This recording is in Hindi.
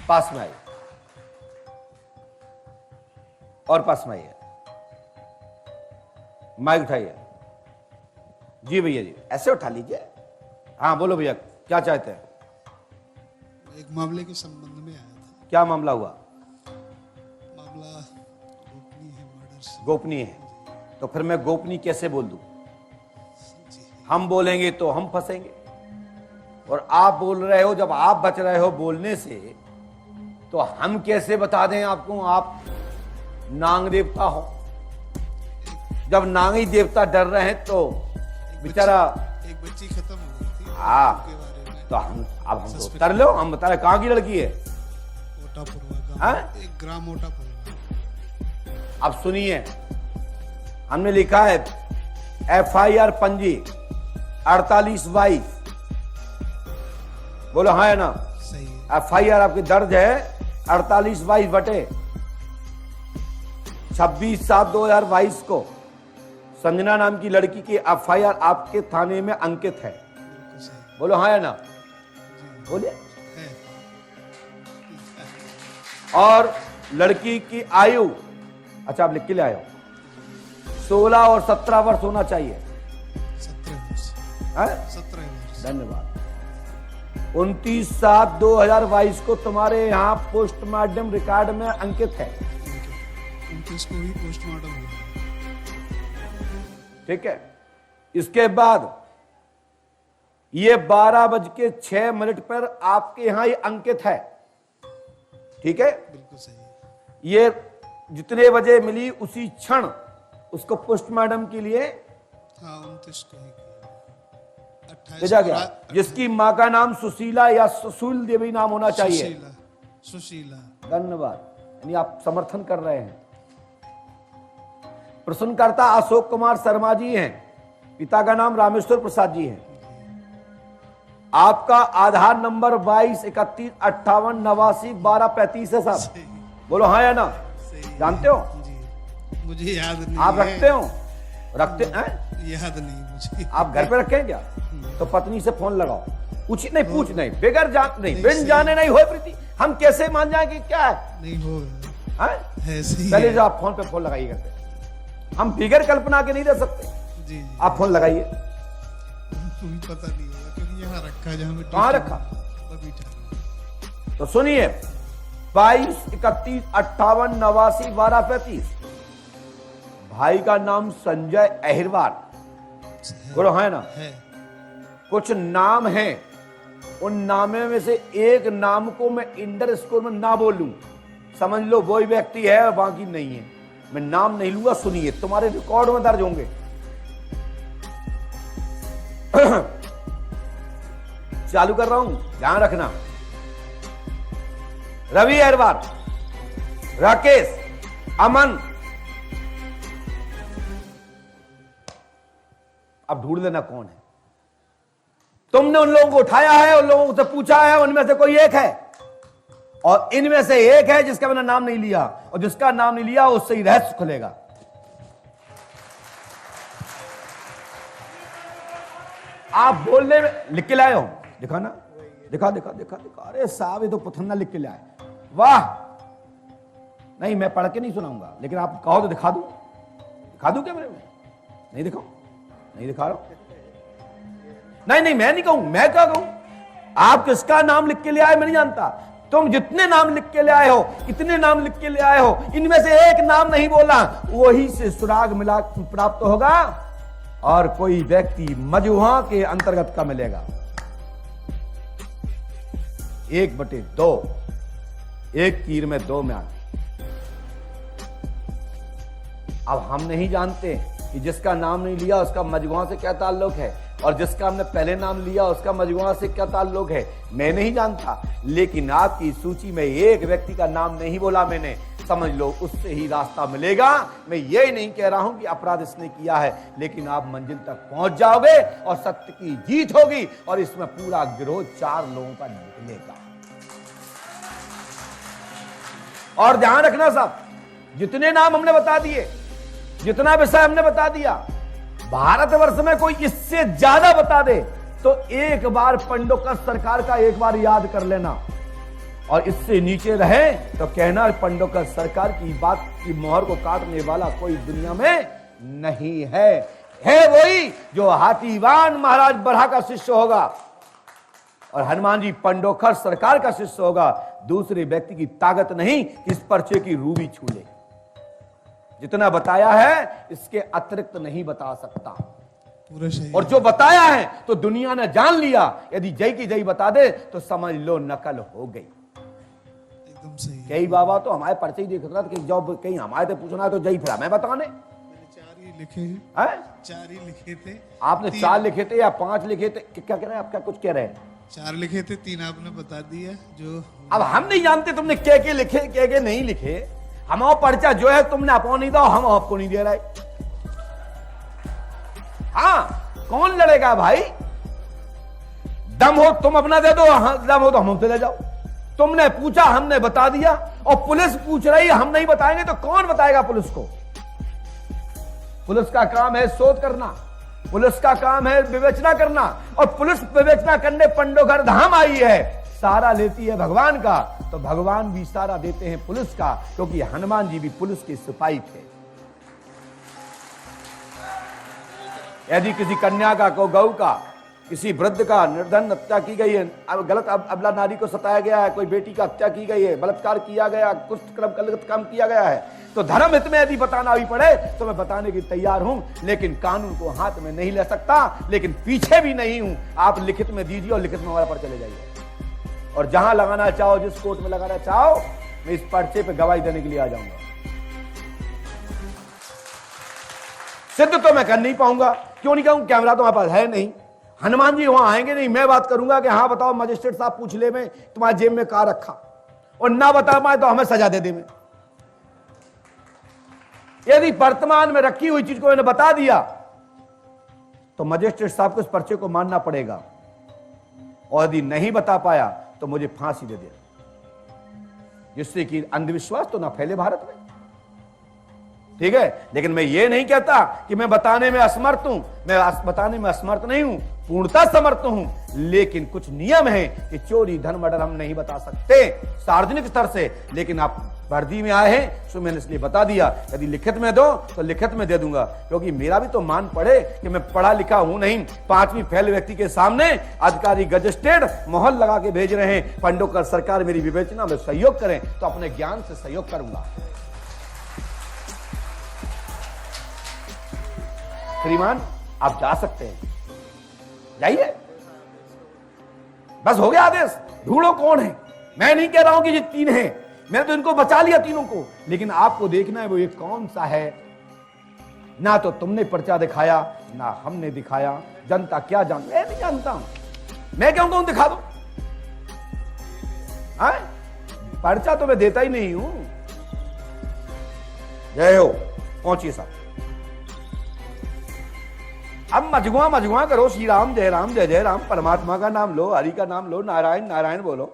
पास में आइए, और पास में आइए, माइक उठाइए। जी भैया जी, ऐसे उठा लीजिए। हाँ बोलो भैया, क्या चाहते हैं? एक मामले के संबंध में आया था। क्या मामला हुआ? मामला गोपनीय है, मर्डर से। गोपनीय है? तो फिर मैं गोपनीय कैसे बोल दूं? हम बोलेंगे तो हम फंसेंगे, और आप बोल रहे हो, जब आप बच रहे हो बोलने से, तो हम कैसे बता दें आपको आप नांग देवता हो? जब नांगी देवता डर रहे हैं तो बेचारा एक बच्ची खत्म हो गई थी। हाँ, उनके बारे में तो हम तो उतर लो, हम बता रहे कहाँ की लड़की है। ओटापुरवा हाँ? गांव, एक ग्राम ओटापुरवा। अब सुनिए, हमने लिखा है FIR पंजी 4822। बोलो हाँ है ना? सही है। FIR आपकी दर्ज है 4822 बटे 26/7/2022 को संजना नाम की लड़की की FIR आपके थाने में अंकित है। बिल्कुल सही बोलो हाँ है ना? बोलिए। है। और लड़की की आयु, अच्छा आप लिख के ले आए हो, 16 और 17 वर्ष होना चाहिए। 17 वर्ष। है? 17 वर्ष। धन्यवाद। 29/7/2022 को तुम्हारे यहाँ पोस्टमार्टम रिकॉर्ड में अंकित है। 29 को ही पोस्टमार्टम हुआ। ठीक है। इसके बाद ये 12:06 पर आपके यहां ये अंकित है। ठीक है। बिल्कुल सही है। ये जितने बजे मिली उसी क्षण उसको पोस्टमार्टम के लिए हाँ, 29 को ही किया। 28 भेजा को गया, जिसकी मां का नाम सुशीला या सुशील देवी नाम होना चाहिए। सुशीला। धन्यवाद। यानी आप समर्थन कर रहे हैं। प्रश्नकर्ता अशोक कुमार शर्मा जी हैं, पिता का नाम रामेश्वर प्रसाद जी हैं। आपका आधार नंबर 22 31 58 89 12 35 है साहब। सही। बोलो हाँ या ना? सही। जानते हो? जी, मुझे याद नहीं आप है। रखते हो? रखते हैं? याद नहीं मुझे। आप घर पे रखें क्या? तो पत्नी से फोन लगाओ, पूछ नहीं, पूछ नहीं, बेगर जान नहीं, बिन जाने नहीं होए प्रीति। हम कैसे मान जाए कि क्या है? नहीं होगा। हैं? है सही पहले है। जो आप फोन पे फोन लगाइए घर पे, हम बिगर कल्पना के नहीं दे सकते। जी जी। आप फोन लगाइए। हमको भी पता नहीं होगा क्योंकि यहाँ रखा है, जहाँ पे कहाँ रखा? तो सुनिए, 22 31 58 89 12 35। भाई का नाम संजय अहिरवार। बोलो है ना? है। कुछ नाम हैं, उन नामे में से एक नाम को मैं इंडर स्कोर में ना बोलूं, समझ लो वही व्यक्ति है और बाकी नहीं है। मैं नाम नहीं लूंगा, सुनिए, तुम्हारे रिकॉर्ड में दर्ज होंगे। चालू कर रहा हूं, ध्यान रखना। रवि अहिरवार, राकेश, अमन। अब ढूंढ लेना कौन है। तुमने उन लोगों को उठाया है, उन लोगों से पूछा है, उनमें से कोई एक है, और इनमें से एक है जिसका मैंने नाम नहीं लिया, और जिसका नाम नहीं लिया उससे ही रहस्य खुलेगा। आप बोलने में लिख के लाए हो? दिखा ना, दिखा दिखा दिखा दिखा। अरे साहब, ये तो पुथन्ना लिख के लाए। वाह। नहीं, मैं पढ़ के नहीं सुनाऊंगा, लेकिन आप कहो तो दिखा दूं। दिखा दूं क्या मेरे में? नहीं दिखाऊं? नहीं दिखा रहा हूं। नहीं नहीं, मैं नहीं कहूं। मैं क्या कहूं? आप किसका नाम लिख के ले आए मैं नहीं जानता। तुम जितने नाम लिख के ले आए हो, इतने नाम लिख के ले आए हो, इनमें से एक नाम नहीं बोला, वही से सुराग मिला प्राप्त होगा, और कोई व्यक्ति मजूहा के अंतर्गत का मिलेगा। 1/2, एक तीर में 2 म्यान। अब हम नहीं जानते कि जिसका नाम नहीं लिया उसका मजगुआ से क्या ताल्लुक है, और जिसका हमने पहले नाम लिया उसका मजगुआ से क्या ताल्लुक है, मैं नहीं जानता। लेकिन आपकी सूची में एक व्यक्ति का नाम नहीं बोला मैंने, समझ लो उससे ही रास्ता मिलेगा। मैं ये नहीं कह रहा हूं कि अपराध इसने किया है, लेकिन आप मंजिल तक पहुंच जाओगे और सत्य की जीत होगी, और इसमें पूरा गिरोह 4 लोगों का निकलेगा। और ध्यान रखना साहब, जितने नाम हमने बता दिए, जितना विषय हमने बता दिया, भारतवर्ष में कोई इससे ज्यादा बता दे तो एक बार पंडोकर सरकार का एक बार याद कर लेना। और इससे नीचे रहे तो कहना पंडोकर सरकार की बात की मोहर को काटने वाला कोई दुनिया में नहीं है वही जो हाथीवान महाराज बरहा का शिष्य होगा और हनुमान जी पंडोकर सरकार का शिष्य होगा। दूसरे व्यक्ति की ताकत नहीं इस पर्चे की रूबी छू ले। जितना बताया है इसके अतिरिक्त नहीं बता सकता। पूरा सही और जो बताया है तो दुनिया ने जान लिया। यदि जय की जय बता दे तो समझ लो नकल हो गई। एकदम सही है। कई बाबा तो हमारे पर्चे ही देख रहा था कि जब कहीं हमारे से पूछना है तो जय फिर मैं बताने। मैंने 4 ही लिखे हैं। हैं? 4 ही लिखे थे। आपने 4 लिखे थे या 5 लिखे थे? क्या कह रहे हैं आप? क्या कुछ कह रहे हैं? 4 लिखे थे, 3 आपने बता दिया। जो अब हम नहीं जानते तुमने क्या लिखे क्या नहीं लिखे। हमारा पर्चा जो है तुमने आपको नहीं दो, हम आपको नहीं दे रहे। हाँ, कौन लड़ेगा भाई? दम हो तुम अपना दे दो, दम हो तो हम हमसे ले जाओ। तुमने पूछा, हमने बता दिया और पुलिस पूछ रही है, हम नहीं बताएंगे तो कौन बताएगा पुलिस को? पुलिस का काम है शोध करना, पुलिस का काम है विवेचना करना और पुलिस विवेचना करने पंडोकर धाम आई है। सारा लेती है भगवान का तो भगवान भी सारा देते हैं पुलिस का, क्योंकि हनुमान जी भी पुलिस के सिपाही थे। यदि किसी कन्या का को गौ का किसी वृद्ध का निर्धन हत्या की गई है, गलत अबला नारी को सताया गया है, कोई बेटी का हत्या की गई है, बलात्कार किया गया, कुछ गलत काम किया गया है, तो धर्म हित में यदि बताना भी पड़े तो मैं बताने की तैयार हूं, लेकिन कानून को हाथ में नहीं ले सकता, लेकिन पीछे भी नहीं हूं। आप लिखित में दीजिए और लिखित में हमारे पर चले जाइए और जहां लगाना चाहो, जिस कोर्ट में लगाना चाहो, मैं इस पर्चे पे गवाही देने के लिए आ जाऊंगा। सिद्ध तो मैं कर नहीं पाऊंगा। क्यों नहीं कहूं? कैमरा तो हमारे पास है नहीं, हनुमान जी वहां आएंगे नहीं। मैं बात करूंगा कि हाँ बताओ मजिस्ट्रेट साहब पूछ ले में तुम्हारे जेब में कहां रखा, और ना बता पाए तो हमें सजा दे दे में। यदि वर्तमान में रखी हुई चीज को मैंने बता दिया तो मजिस्ट्रेट साहब को इस पर्चे को मानना पड़ेगा, और यदि नहीं बता पाया तो मुझे फांसी दे दे, जिससे कि अंधविश्वास तो ना फैले भारत में। ठीक है, लेकिन मैं ये नहीं कहता कि मैं बताने में असमर्थ हूं। मैं बताने में असमर्थ नहीं हूं, पूर्णतः समर्थ हूं, लेकिन कुछ नियम है कि चोरी धन मर्डर हम नहीं बता सकते सार्वजनिक स्तर से। लेकिन आप वर्दी में आए हैं तो मैंने इसलिए बता दिया। यदि लिखित में दो तो लिखित में दे दूंगा, क्योंकि मेरा भी तो मान पड़े कि मैं पढ़ा लिखा हूं नहीं। 5वीं फेल व्यक्ति के सामने अधिकारी गजस्टेड मोहर लगा के भेज रहे हैं, पंडोकर सरकार मेरी विवेचना में सहयोग करें, तो अपने ज्ञान से सहयोग करूंगा। श्रीमान आप जा सकते हैं, जाइए, बस हो गया आदेश। ढूंढो कौन है। मैं नहीं कह रहा हूं कि ये 3 हैं, मैंने तो इनको बचा लिया तीनों को, लेकिन आपको देखना है वो ये कौन सा है। ना तो तुमने पर्चा दिखाया ना हमने दिखाया, जनता क्या जानती? मैं नहीं जानता हूं। मैं क्यों कहूं दिखा दो? पर्चा तो मैं देता ही नहीं हूं। जय हो, पहुंचिए साहब। अब मजगुआ करो, श्री राम जय जय राम, परमात्मा का नाम लो, हरि का नाम लो, नारायण नारायण बोलो।